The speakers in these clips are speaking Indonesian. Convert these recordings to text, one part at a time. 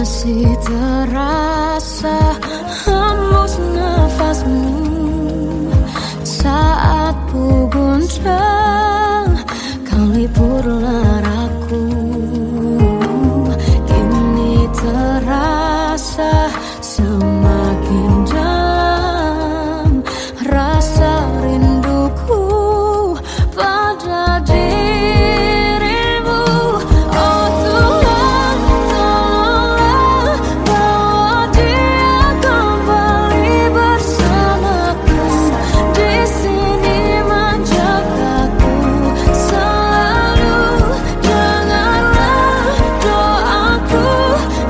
Masih terasa hembus nafasmu saat ku guncang, kau lipurlah raku. Kini terasa semakin dalam rasa rinduku pada dirimu. Oh Tuhan, tolonglah bawa dia kembali bersamaku. Di sini menjagaku selalu. Dengarlah doaku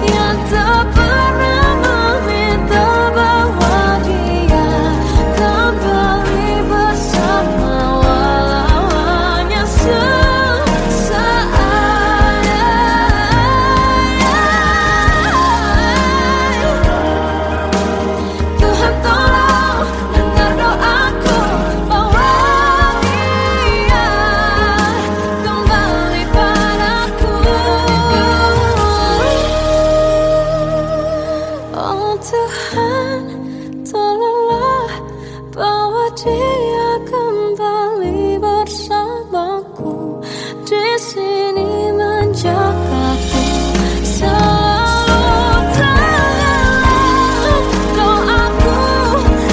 yang tak pernah meminta bawa dia kembali bersama, walau hanya sesaat. Tuhan tolong dengar doaku, bawa dia kembali padaku. Oh Tuhan, tolonglah bawa dia kembali bersamaku. Di sini menjagaku selalu. Dengarlah doaku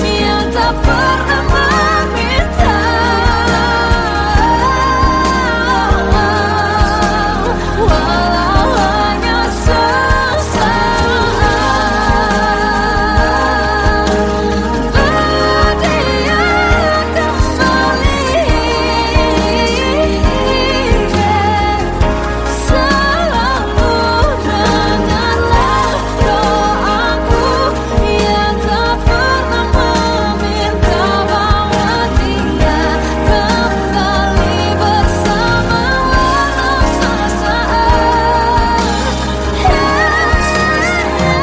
yang tak pernah meminta, walau hanya sesaat. Berdia kembali selalu. Dengarlah doaku yang tak pernah meminta, bawa dia kembali bersama, walau sesaat. Hanya sesaat.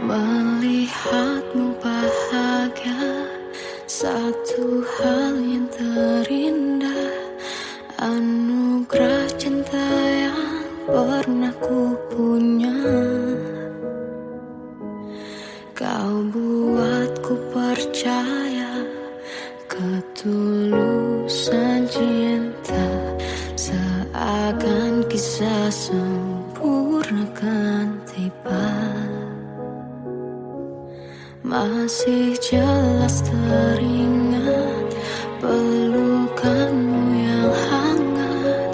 Melihatmu bahagia, satu hal yang terindah, anugerah cinta yang pernah ku punya. Kau buatku percaya ketulusan cinta, seakan kisah sempurna kan tiba. Masih jelas teringat pelukanmu yang hangat,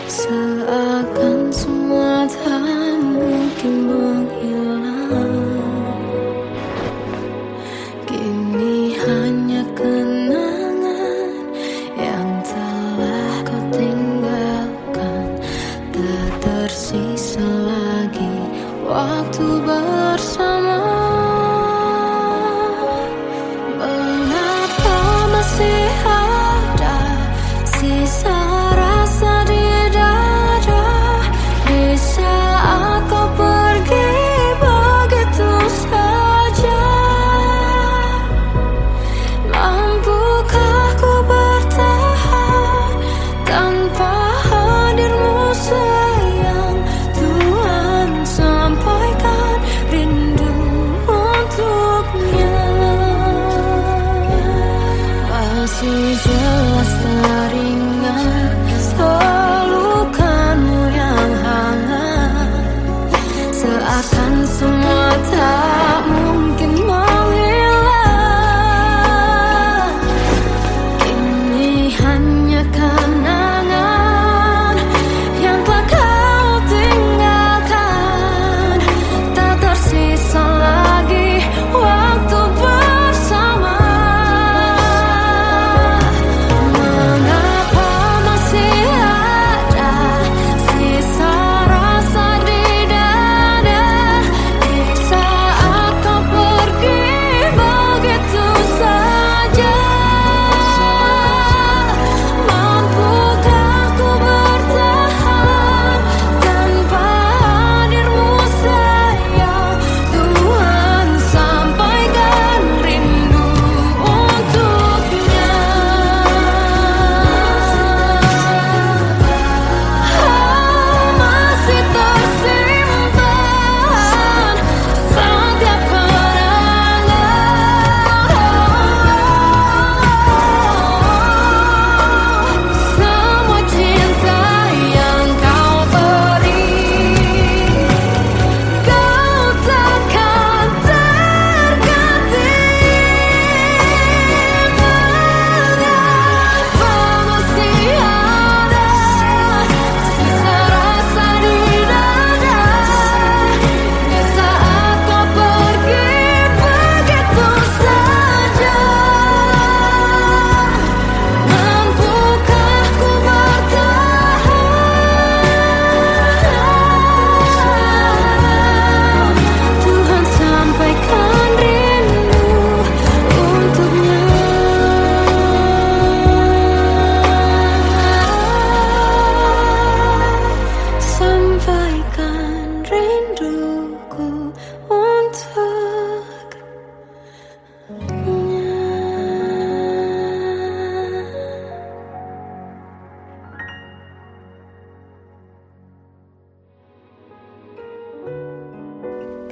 seakan semua tak mungkin menghilang. Kini hanya kenangan yang telah kau tinggalkan, tak tersisa lagi waktu bersama. Mengapa masih ada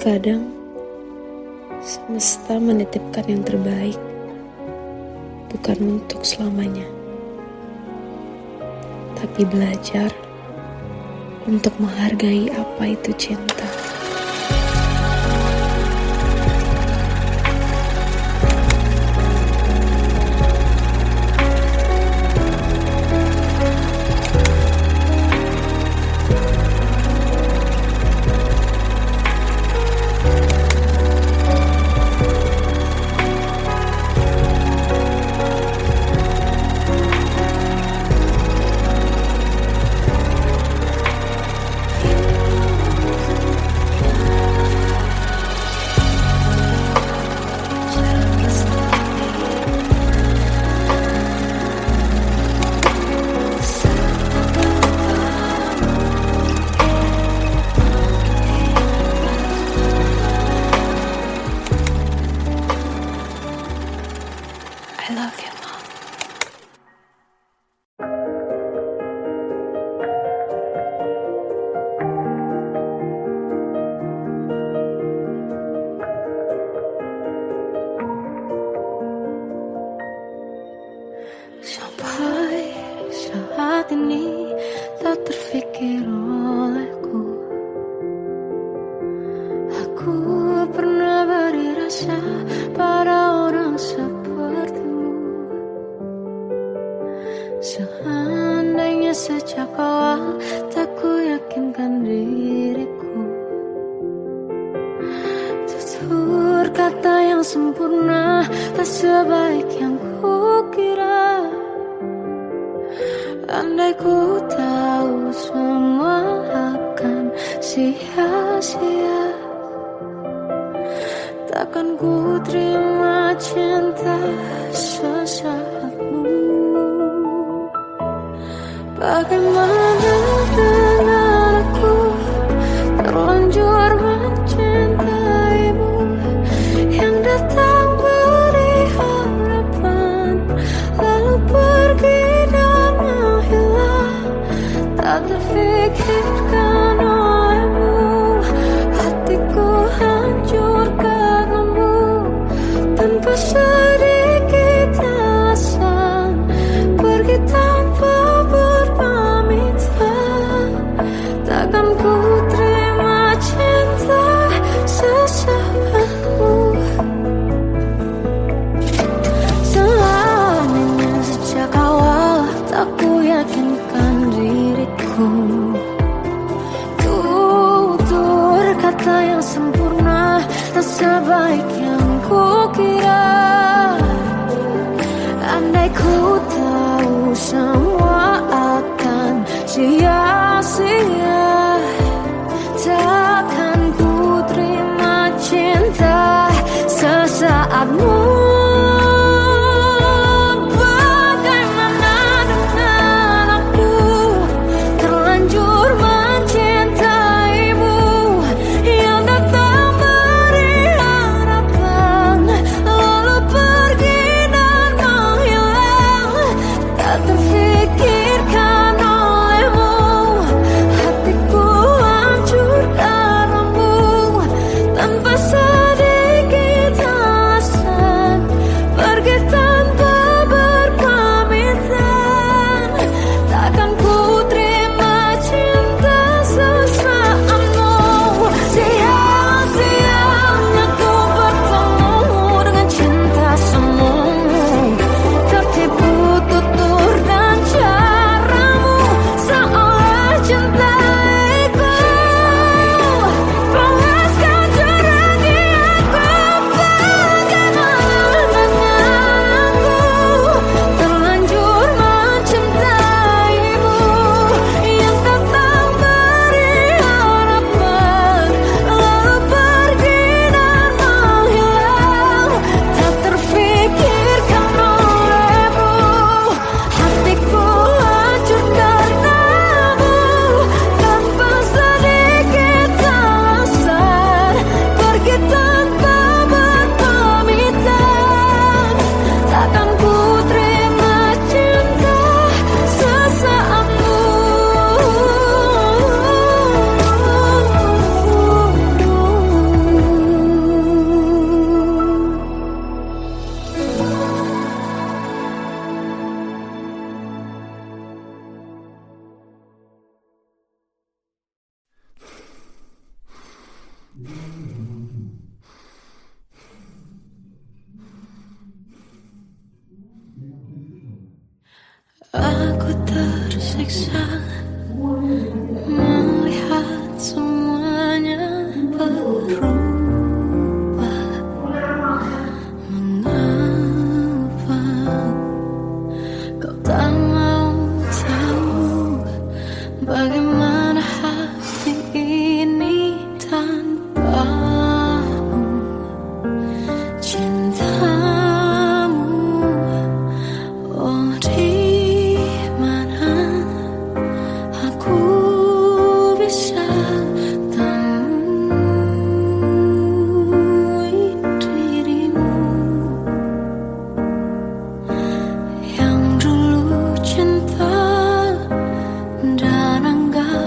Kadang semesta menitipkan yang terbaik, bukan untuk selamanya, tapi belajar untuk menghargai apa itu cinta. I love you, Mom. Sampai saat ini tak terfikir olehku, aku pernah beri rasa pada orang sepertimu. Seandainya sejak awal tak ku yakinkan diriku, tutur kata yang sempurna tak sebaik yang ku kira. Andai ku tahu semua akan sia-sia, takkan ku terima cinta sesaatmu. Bagaimana dengan aku, terlanjur mencintaimu, yang datang beri harapan lalu pergi dan menghilang, tak terfikirkan olehmu. Hatiku hancur karenamu, tanpa sedikit alasan, pergi tanpa berpamitan. Takkan ku terima cinta sesaatmu. Selamanya sejak awal tak ku yakinkan diriku, tutur kata yang sempurna tak sebaik yang ku kira. Andai ku tahu semua akan sia-sia, takkan ku terima cinta sesaatmu. Bagaimana dengan aku, terlanjur mencintaimu, yang datang beri harapan Aku tersiksa melihat semuanya berubah. Mengapa kau tak mau tahu bagaimana hati ini tanpamu? Cintamu, oh di mana aku bisa temui dirimu yang dulu cinta dan anggap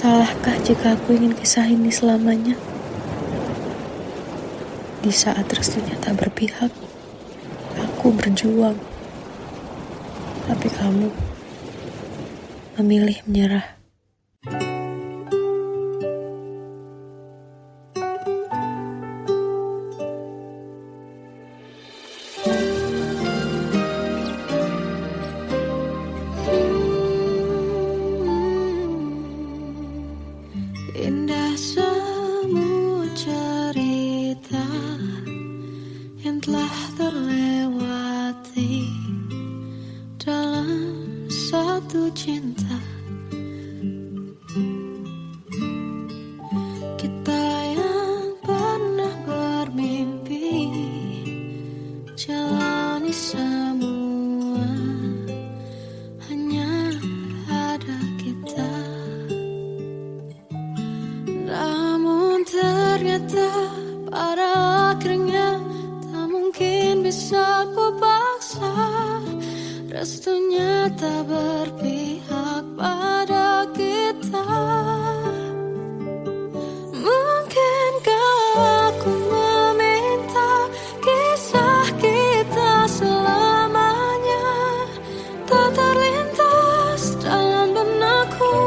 Salahkah jika aku ingin kisah ini selamanya? Di saat restunya tak berpihak, aku berjuang. Tapi kamu memilih menyerah. Indah semua cerita yang telah terlewati dalam satu cinta. Kita yang pernah bermimpi jalani semua, hanya ada kita. Namun ternyata pada akhirnya tak mungkin bisa ku paksa. Restunya tak berpihak pada kita. Mungkinkah aku meminta kisah kita selamanya tak terlintas dalam benakku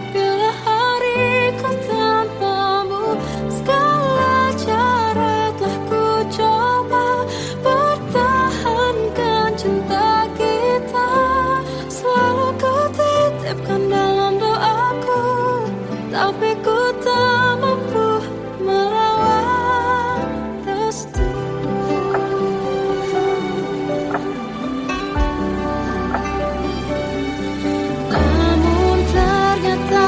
bila hariku tanpamu. Segala cara telah ku coba pertahankan cinta kita. Selalu ku titipkan dalam doaku, tapi ku tak mampu merawat restu. Namun ternyata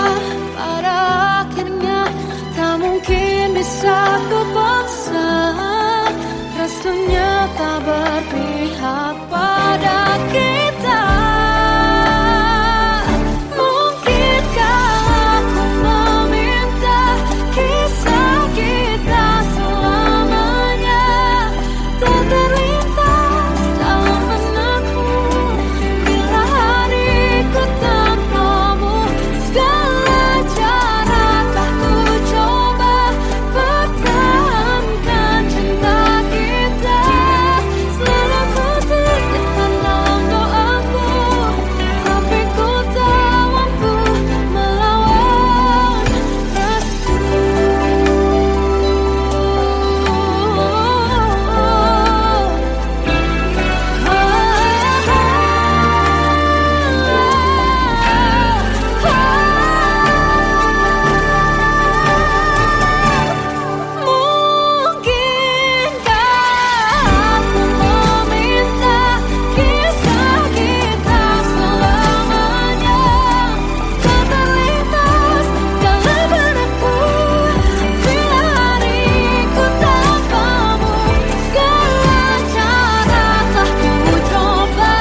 pada akhirnya tak mungkin bisa ku paksa. Restunya tak berpihak pada kita. Mungkinkah aku meminta kisah kita selamanya tak terlintas dalam benakku bila hariku tanpamu. Segala cara telah ku coba pertahankan cinta kita. Selalu ku titipkan dalam doaku, tapi ku tak mampu melawan restu. Mungkinkah aku meminta kisah kita selamanya tak terlintas dalam benakku bila hariku tanpamu. Segala cara telah ku coba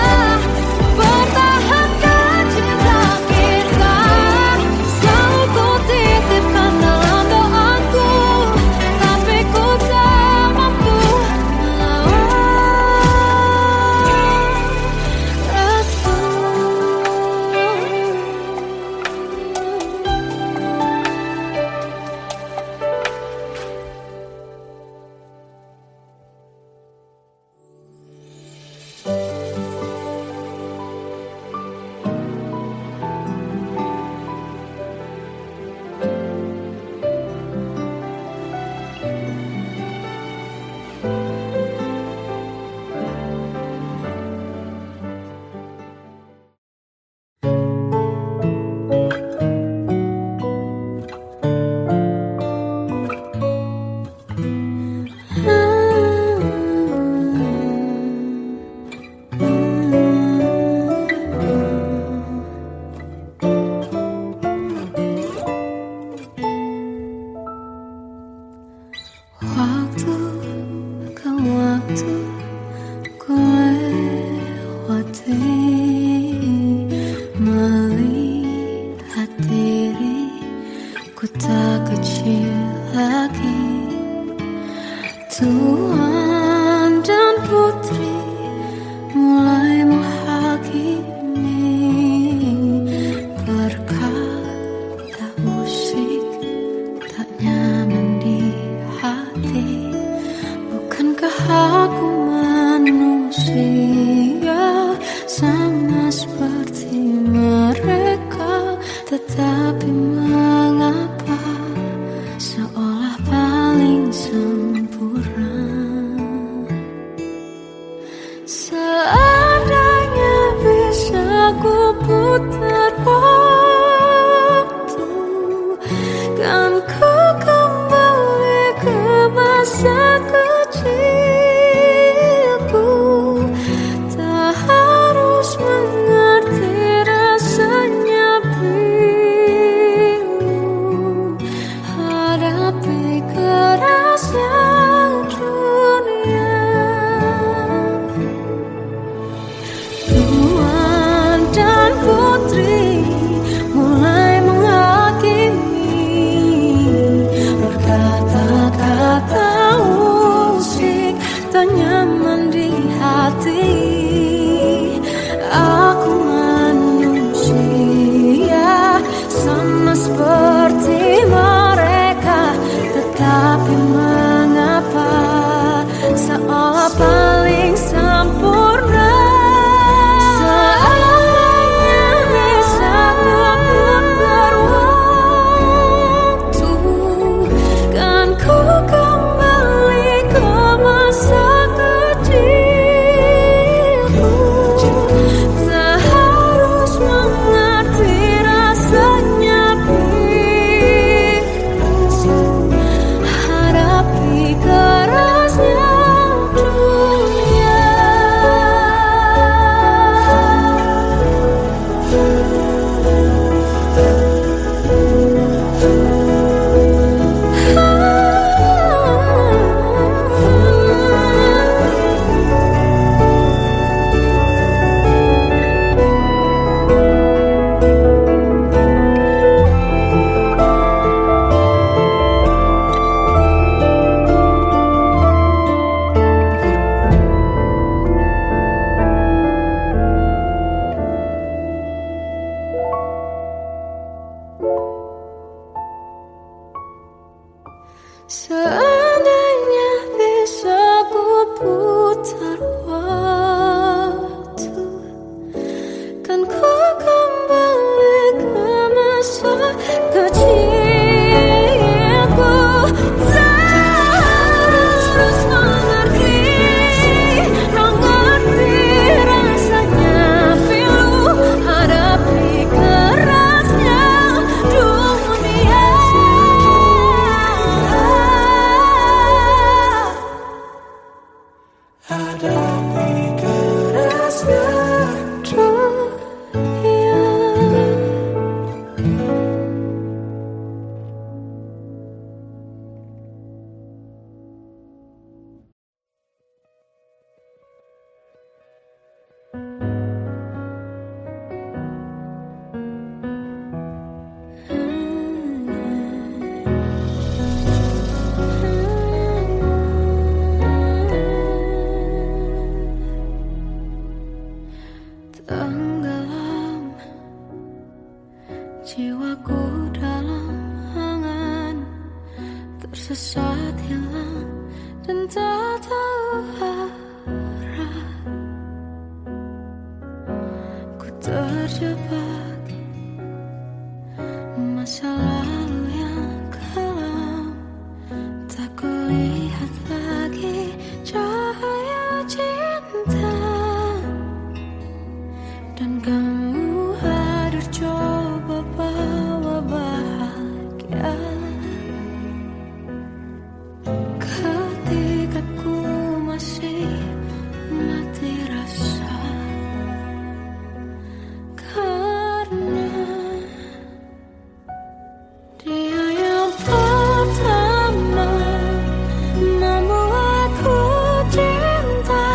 pertahankan cinta kita. Selalu ku titipkan dalam doaku, tapi ku tak mampu melawan restu. Waktu ke waktu ku lewati, melihat diriku tak kecil lagi. Tuan dan putri mulai menghakimi berkat tahu paling sempurna. Seandainya bisa ku putar waktu, kan ku kembali ke masa kecilku. Tak harus mengerti rasanya bingung hadapi kerasnya dunia. Tuan dan putri mulai menghakimi, berkata-kata musik tak nyaman di hati. Aku manusia sama seperti mereka, tetapi mengapa seolah paling sempurna. Seandainya bisa ku putar waktu, kan ku kembali ke masa kecilku. Tak harus mengerti rasanya bingung hadapi kerasnya dunia. Seandainya bisa ku putar waktu, kan ku kembali ke masa kecilku. Tak harus mengerti rasanya pilu hadapi kerasnya dunia. Hadapi kerasnya dunia. Tenggelam jiwaku dalam angan, tersesat hilang dan tak tahu arah. Ku terjebak masa lalu yang kelam, tak kulihat lagi cahaya cinta. Dan kamu hadir coba bawa bahagia ketika ku masih mati rasa. Karena dia yang pertama membuatku cinta,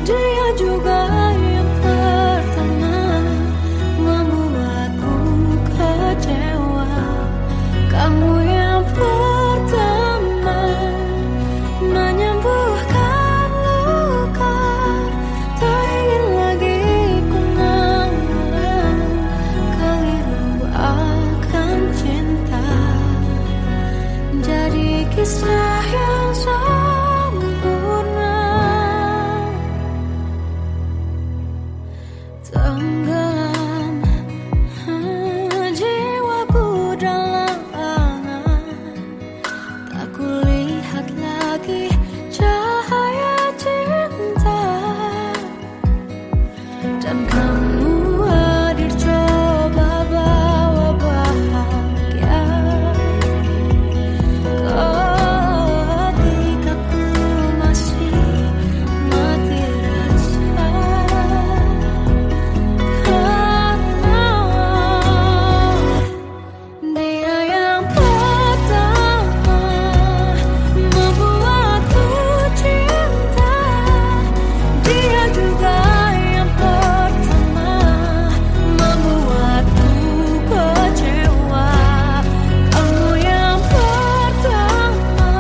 dia juga yang pertama membuatku kecewa. Kamu yang pertama menyembuhkan luka, tak ingin lagi ku mengulang keliru akan cinta. Jadi kisah yang sempurna. Tenggelam jiwaku dalam angan, tak kulihat lagi cahaya cinta, dan kamu hadir coba bawa bahagia. Ketika ku masih mati rasa, karena dia yang pertama membuatku cinta. Dia juga yang pertama membuatku kecewa. Kamu yang pertama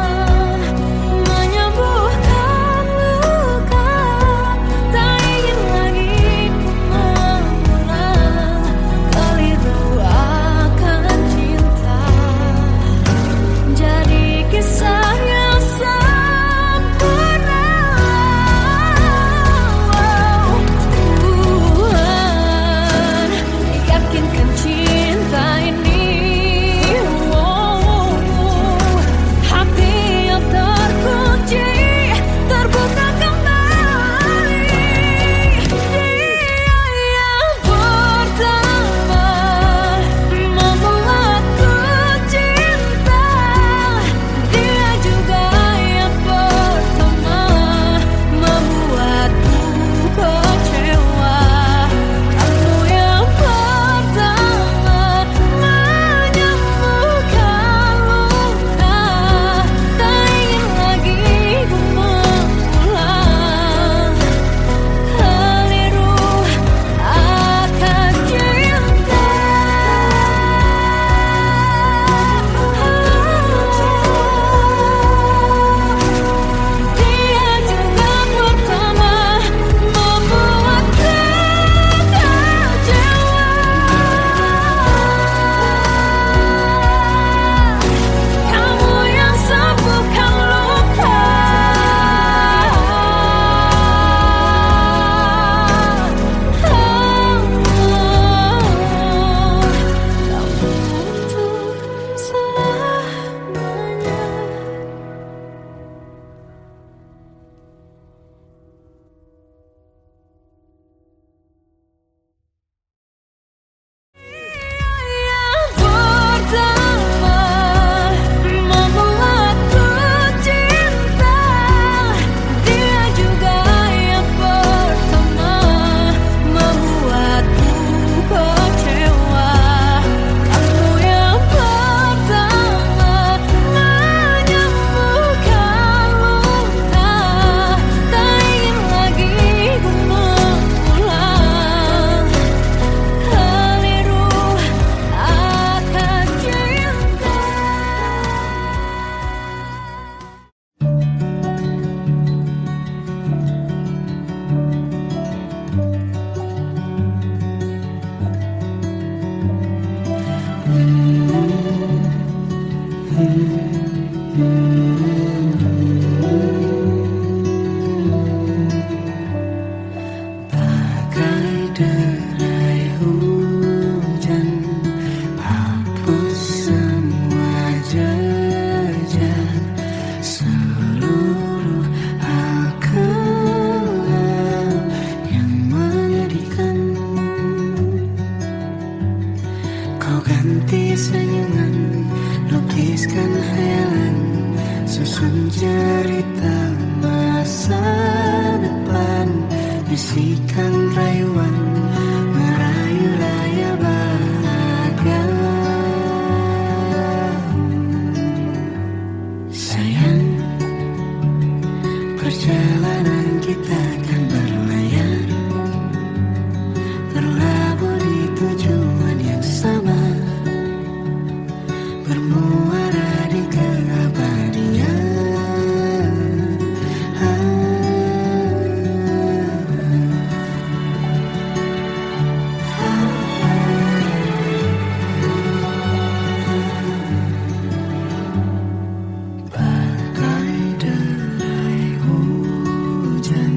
menyembuhkan luka. Tak ingin lagi ku mengulang keliru akan cinta. Jadi kisah yang sempurna. Tuhan yakinkan cinta ini. Hati yang terkunci terbuka kembali. Dia yang pertama membuatku cinta. Dia juga yang pertama membuatku kecewa. Kamu yang pertama menyembuhkan luka. Tak ingin lagi ku mengulang keliru akan cinta. Dia juga pertama membuatku kecewa. Kamu yang sembuhkan luka. Kamu untuk selamanya. Yang pertama membuatku cinta. Dia juga yang pertama membuatku kecewa. Kamu yang pertama menyembuhkan luka. Tak ingin lagi ku mengulang keliru akan cinta. Bagai derai hujan, hapus semua jejak seluruh hal kelam yang menyedihkan. Kau ganti senyuman, lukiskan hayalan, susun cerita masa depan. Bisikan rayuan, merayu raya bahagia. Sayang, perjalanan kita akan berlayar, berlabuh di tujuan yang sama, bermuara di keabadian. Bagai derai hujan,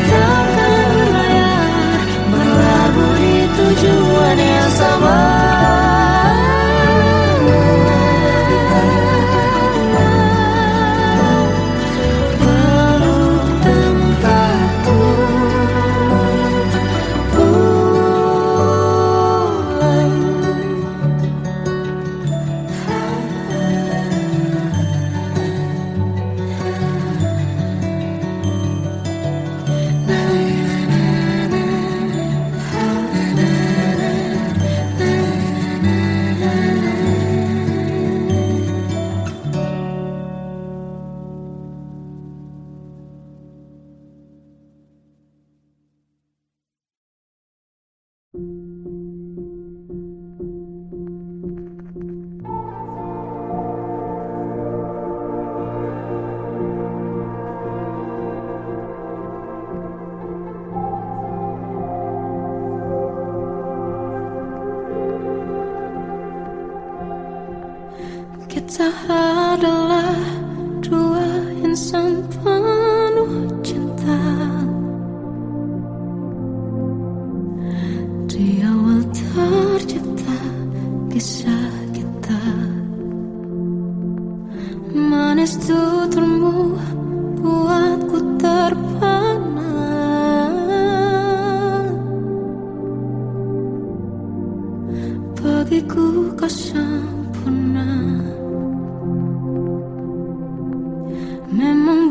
takkan berlayar, berlabuh di tujuan yang sama. Peluk tempatku pulang. Kita adalah dua insan penuh cinta. Di awal tercipta kisah kita, manis tuturmu buatku terpana. Bagiku kau sempurna. Memang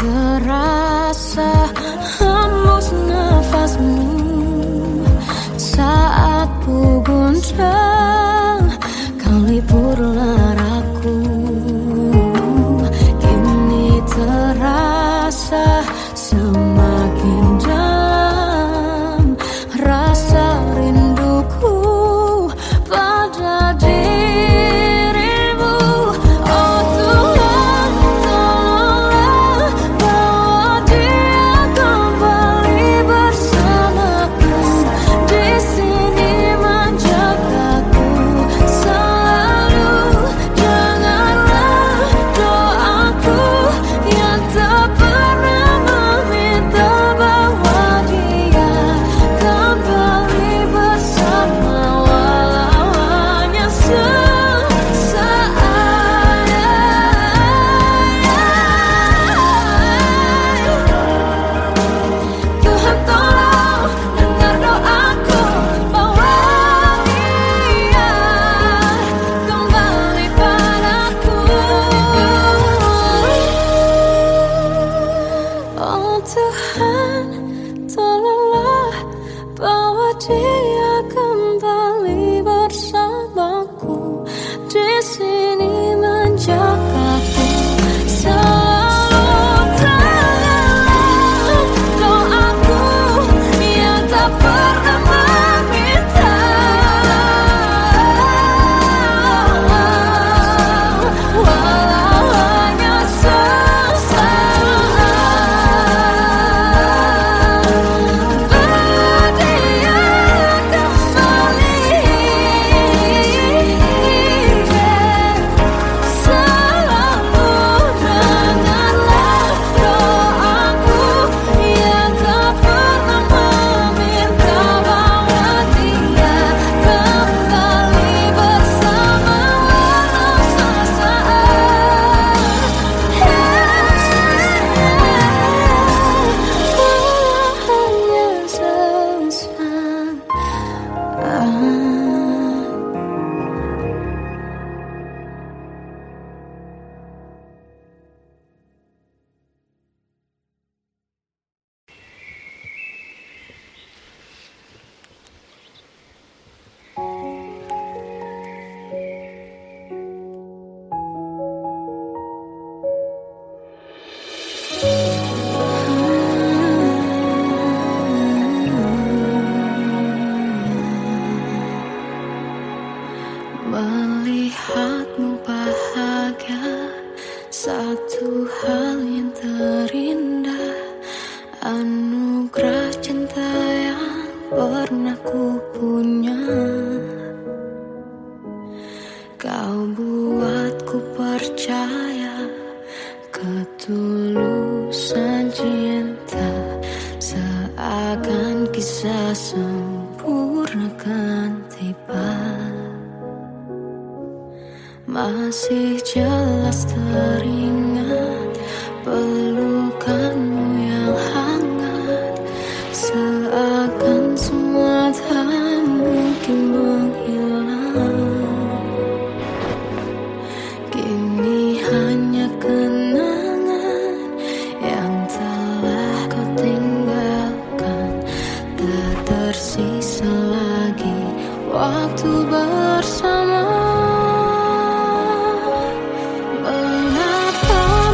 terasa hembus nafasmu saat ku guncang, kau liburlah raku. Kini terasa semakin dalam rasa rinduku pada dirimu. Oh Tuhan, tolonglah bawa dia kembali bersamaku. Di sini menjagaku selalu. Janganlah doaku yang tak pernah meminta bawa dia kembali bersama, walau hanya sesaat. Tuhan tolong dengar doaku, bawa dia kembali padaku. Oh Tuhan, tolonglah bawa dia kembali bersamaku. Di sini menjagaku selalu. Dengarlah doaku yang tak pernah meminta, walau hanya sesaat. Bawa dia kembali selalu. Dengarlah doaku yang tak pernah meminta, bawa dia kembali bersama, walau sesaat. Walau hanya sesaat. Melihatmu bahagia, satu hal yang terindah, anugerah cinta yang pernah ku punya. Kau buatku percaya ketulusan cinta, seakan kisah sempurna kan tiba. Masih jelas teringat pelukanmu yang hangat, seakan semua tak mungkin menghilang. Kini hanya kenangan yang telah kau tinggalkan, tak tersisa lagi waktu bersama. Mengapa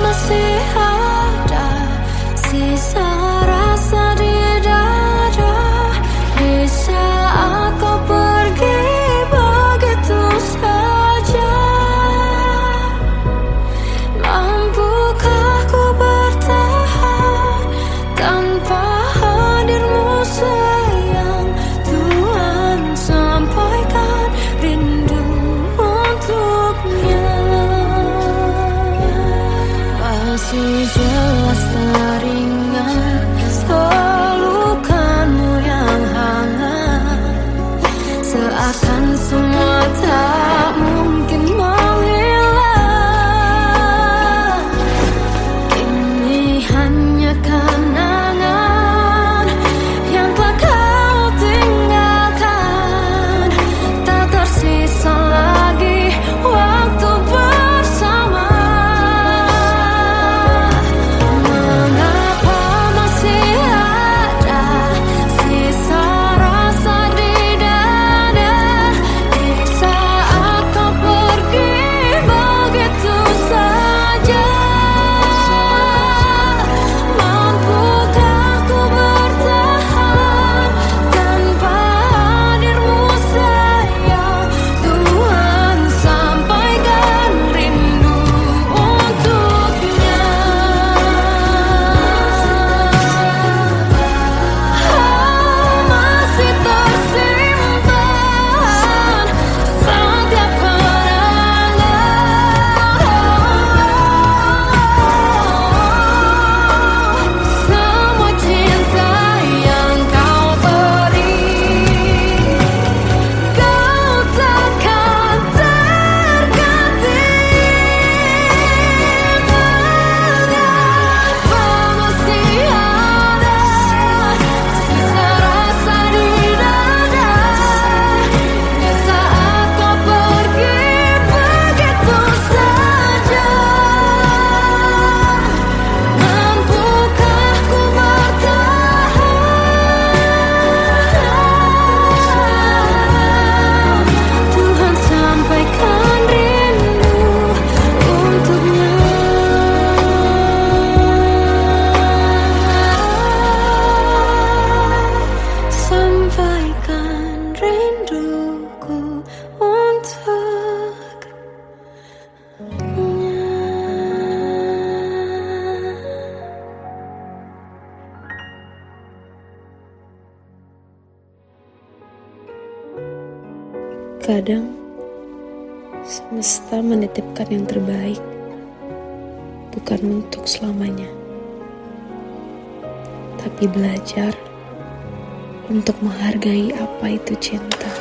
Kadang semesta menitipkan yang terbaik, bukan untuk selamanya, tapi belajar untuk menghargai apa itu cinta.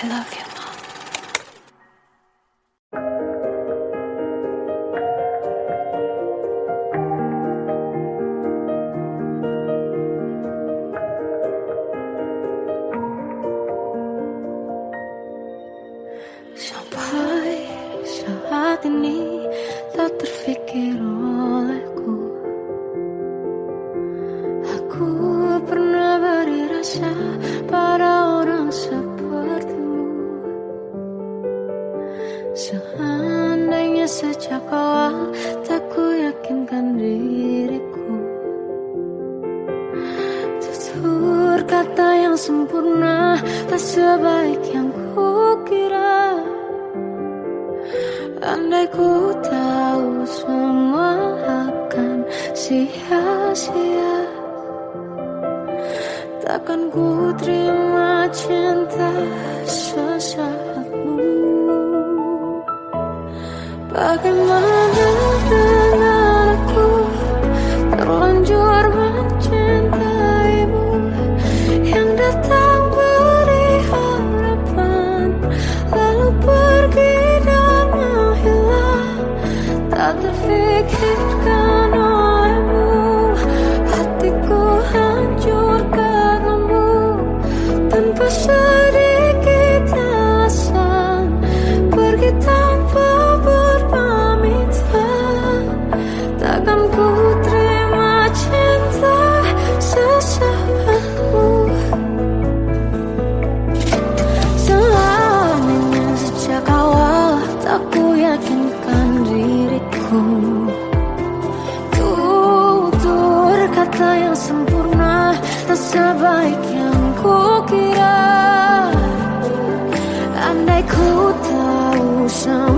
I love you, Mom. Sampai saat ini tak terfikir olehku. Aku pernah beri rasa pada orang sepertimu. Seandainya sejak awal tak ku yakinkan diriku. Tutur kata yang sempurna tak sebaik yang ku kira. Andai ku tahu semua akan sia-sia, takkan ku terima cinta sesaatmu. Bagaimana dengan aku terlanjur mencintaimu, yang datang beri harapan lalu pergi dan menghilang, tak terfikirkan olehmu. Hatiku hancur karenamu tanpa sedikit alasan, pergi tanpa berpamitan. Takkan ku terima cinta sesaatmu. Selamanya sejak awal tak ku yakinkan diriku. Tutur kata yang sempurna tak sebaik yang ku kira. Andai ku tahu semua